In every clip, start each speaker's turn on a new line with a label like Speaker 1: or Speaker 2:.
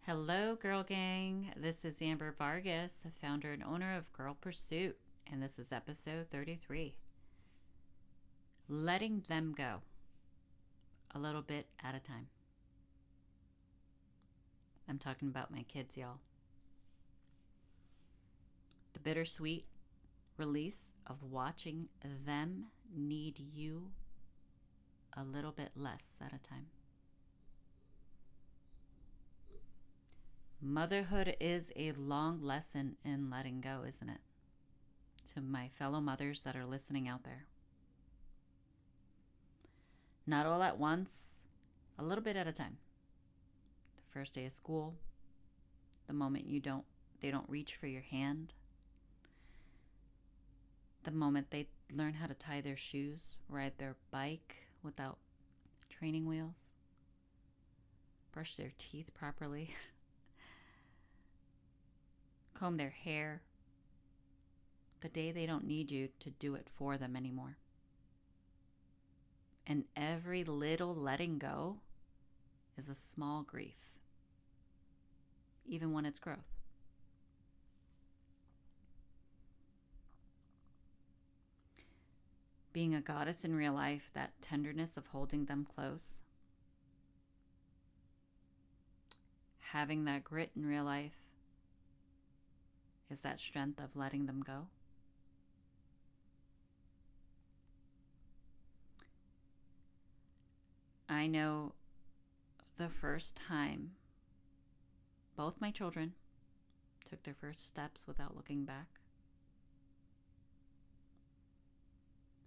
Speaker 1: Hello, Girl Gang. This is Amber Vargas, founder and owner of Girl Pursuit, and this is episode 33. Letting them go, a little bit at a time. I'm talking about my kids, y'all. The bittersweet release of watching them need you a little bit less at a time. Motherhood is a long lesson in letting go, isn't it? To my fellow mothers that are listening out there. Not all at once, a little bit at a time. The first day of school, the moment they don't reach for your hand, the moment they learn how to tie their shoes, ride their bike without training wheels, brush their teeth properly, comb their hair, the day they don't need you to do it for them anymore. And every little letting go is a small grief, even when it's growth. Being a goddess in real life, that tenderness of holding them close, having that grit in real life, is that strength of letting them go. I know the first time both my children took their first steps without looking back.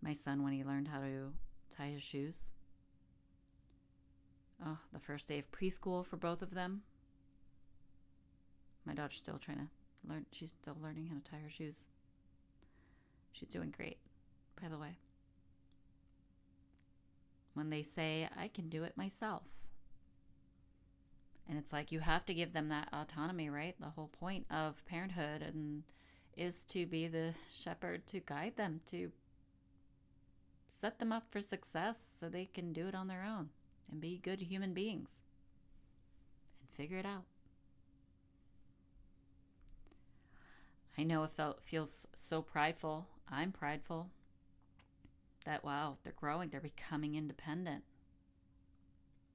Speaker 1: My son, when he learned how to tie his shoes. Oh, the first day of preschool for both of them. My daughter's still trying to learn. She's still learning how to tie her shoes. She's doing great, by the way. When they say, I can do it myself. And it's like you have to give them that autonomy, right? The whole point of parenthood is to be the shepherd, to guide them, to set them up for success so they can do it on their own and be good human beings and figure it out. I know it feels so prideful. I'm prideful that, wow, they're growing, they're becoming independent,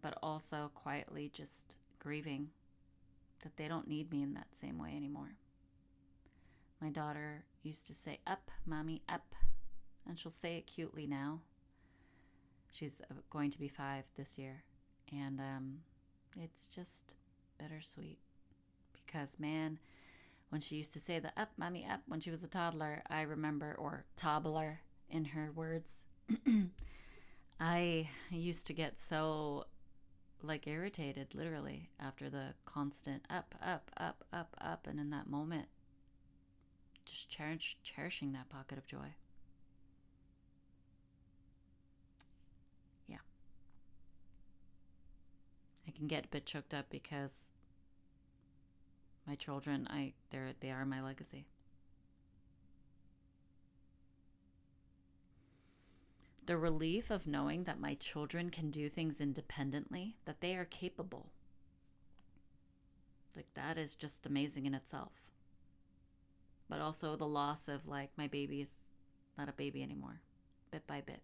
Speaker 1: but also quietly just grieving that they don't need me in that same way anymore. My daughter used to say, up, mommy, up, and she'll say it cutely now. She's going to be 5 this year, and it's just bittersweet because, man, when she used to say the up, mommy, up, when she was a toddler, I remember, or toddler in her words, I used to get so irritated, literally, after the constant up, up, up, up, up, and in that moment, just cherishing that pocket of joy. Yeah. I can get a bit choked up because my children, they are my legacy. The relief of knowing that my children can do things independently, that they are capable. That is just amazing in itself. But also the loss of my baby's not a baby anymore, bit by bit.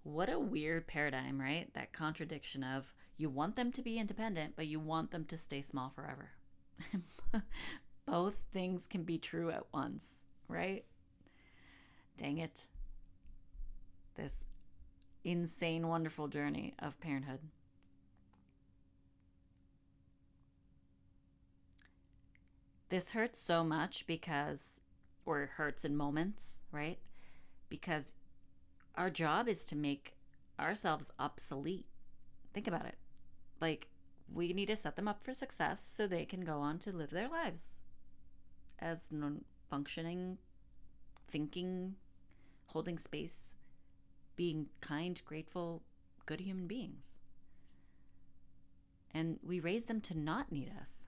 Speaker 1: What a weird paradigm, right? That contradiction of you want them to be independent, but you want them to stay small forever. Both things can be true at once, right? Dang it. This insane, wonderful journey of parenthood. This hurts so much or it hurts in moments, right? Because our job is to make ourselves obsolete. Think about it. We need to set them up for success so they can go on to live their lives as functioning, thinking, holding space, being kind, grateful, good human beings. And we raise them to not need us.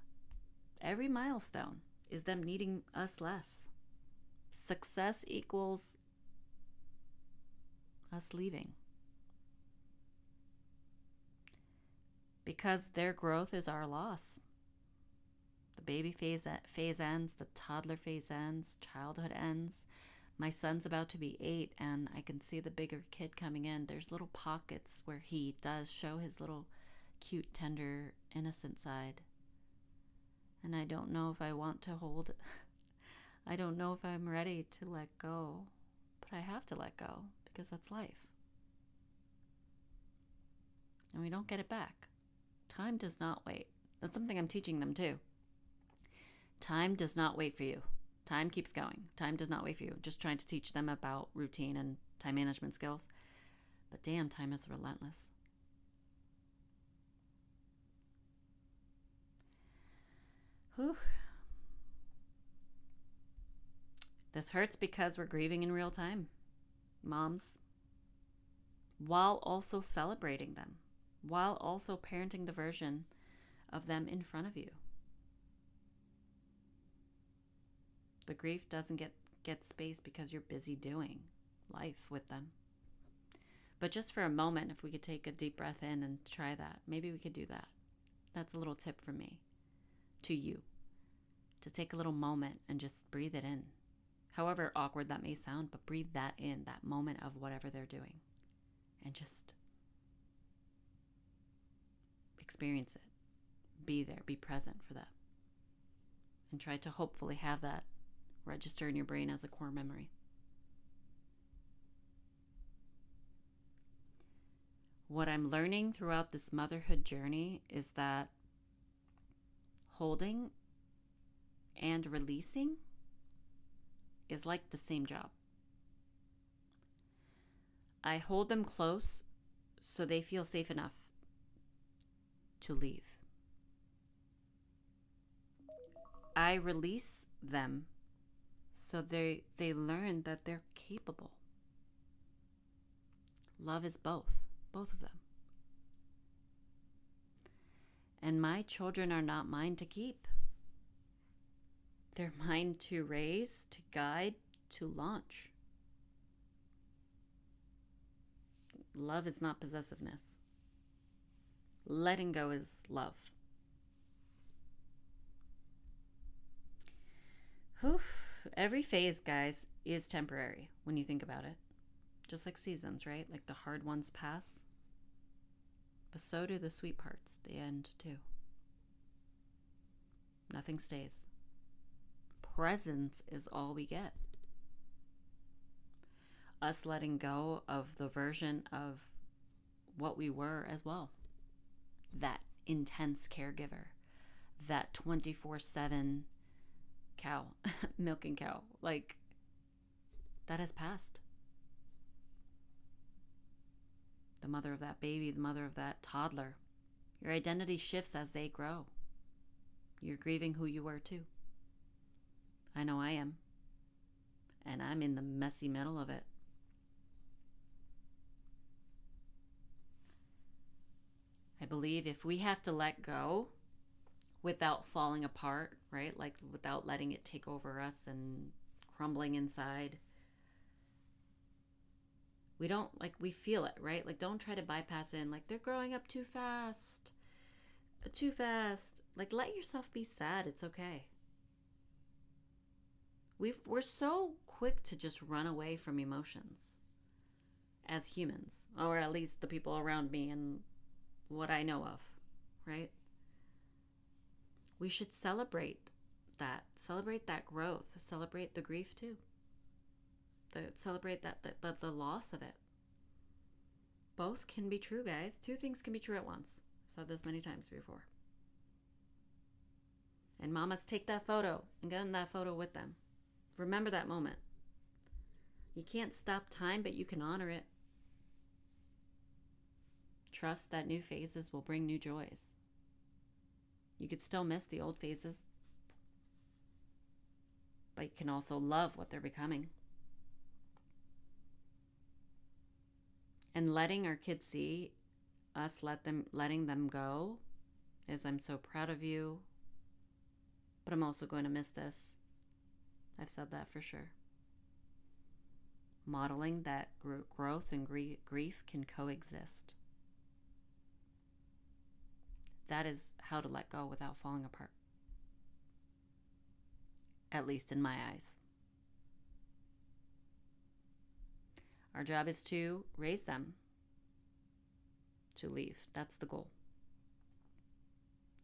Speaker 1: Every milestone is them needing us less. Success equals us leaving. because their growth is our loss. The baby phase ends, the toddler phase ends, childhood ends. My son's about to be 8, and I can see the bigger kid coming in. There's little pockets where he does show his little cute, tender, innocent side. And I don't know if I want to hold it. I don't know if I'm ready to let go, but I have to let go because that's life. And we don't get it back. Time does not wait. That's something I'm teaching them too. Time does not wait for you. Time keeps going. Time does not wait for you. Just trying to teach them about routine and time management skills. But damn, time is relentless. Whew. This hurts because we're grieving in real time, moms, while also celebrating them, while also parenting the version of them in front of you. The grief doesn't get space because you're busy doing life with them. But just for a moment, if we could take a deep breath in and try that, maybe we could do that. That's a little tip from me to you, to take a little moment and just breathe it in. However awkward that may sound, but breathe that in, that moment of whatever they're doing, and just experience it. Be there, be present for that. And try to hopefully have that register in your brain as a core memory. What I'm learning throughout this motherhood journey is that holding and releasing is like the same job. I hold them close so they feel safe enough to leave. I release them so they learn that they're capable. Love is both of them. And my children are not mine to keep. They're mine to raise, to guide, to launch. Love is not possessiveness. Letting go is love. Oof. Every phase, guys, is temporary when you think about it. Just like seasons, right? Like the hard ones pass. But so do the sweet parts. They end too. Nothing stays. Presence is all we get. Us letting go of the version of what we were as well. That intense caregiver. That 24/7 cow, milking cow. Like, that has passed. The mother of that baby, the mother of that toddler. Your identity shifts as they grow. You're grieving who you were too. I know I am. And I'm in the messy middle of it. I believe if we have to let go without falling apart, right? Like without letting it take over us and crumbling inside. We feel it, right? Like, don't try to bypass it. Like, they're growing up too fast. Too fast. Like, let yourself be sad. It's okay. We're so quick to just run away from emotions as humans, or at least the people around me and what I know of, right? We should celebrate that growth, celebrate the grief too. Celebrate the loss of it. Both can be true, guys. Two things can be true at once. I've said this many times before. And mamas, take that photo and get in that photo with them. Remember that moment. You can't stop time, but you can honor it. Trust that new phases will bring new joys. You could still miss the old phases, but you can also love what they're becoming. And letting our kids see us letting them go is, I'm so proud of you, but I'm also going to miss this. I've said that for sure. Modeling that growth and grief can coexist. that is how to let go without falling apart. At least in my eyes. Our job is to raise them to leave. That's the goal.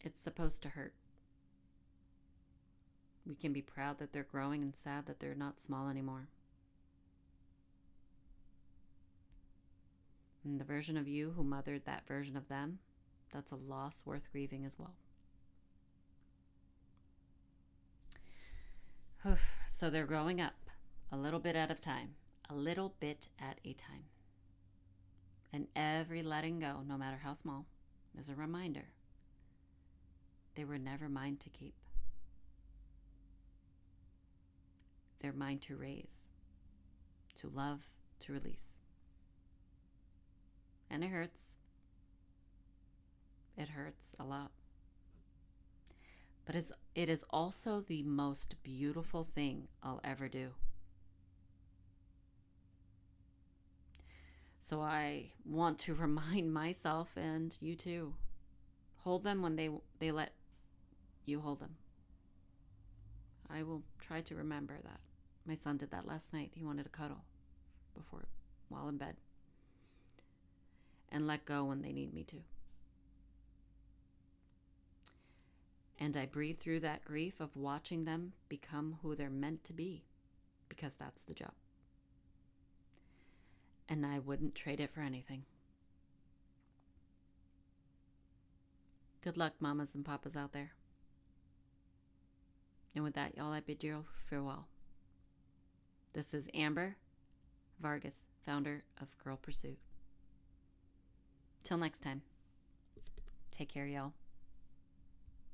Speaker 1: It's supposed to hurt. We can be proud that they're growing and sad that they're not small anymore. And the version of you who mothered that version of them, that's a loss worth grieving as well. So they're growing up a little bit at a time, a little bit at a time. And every letting go, no matter how small, is a reminder they were never mine to keep. They're mine to raise, to love, to release. And it hurts. It hurts a lot. But it is also the most beautiful thing I'll ever do. So I want to remind myself and you too. Hold them when they let you hold them. I will try to remember that. My son did that last night. He wanted a cuddle while in bed. And let go when they need me to. And I breathe through that grief of watching them become who they're meant to be, because that's the job. And I wouldn't trade it for anything. Good luck, mamas and papas out there. And with that, y'all, I bid you farewell. This is Amber Vargas, founder of Girl Pursuit. Till next time, take care, y'all.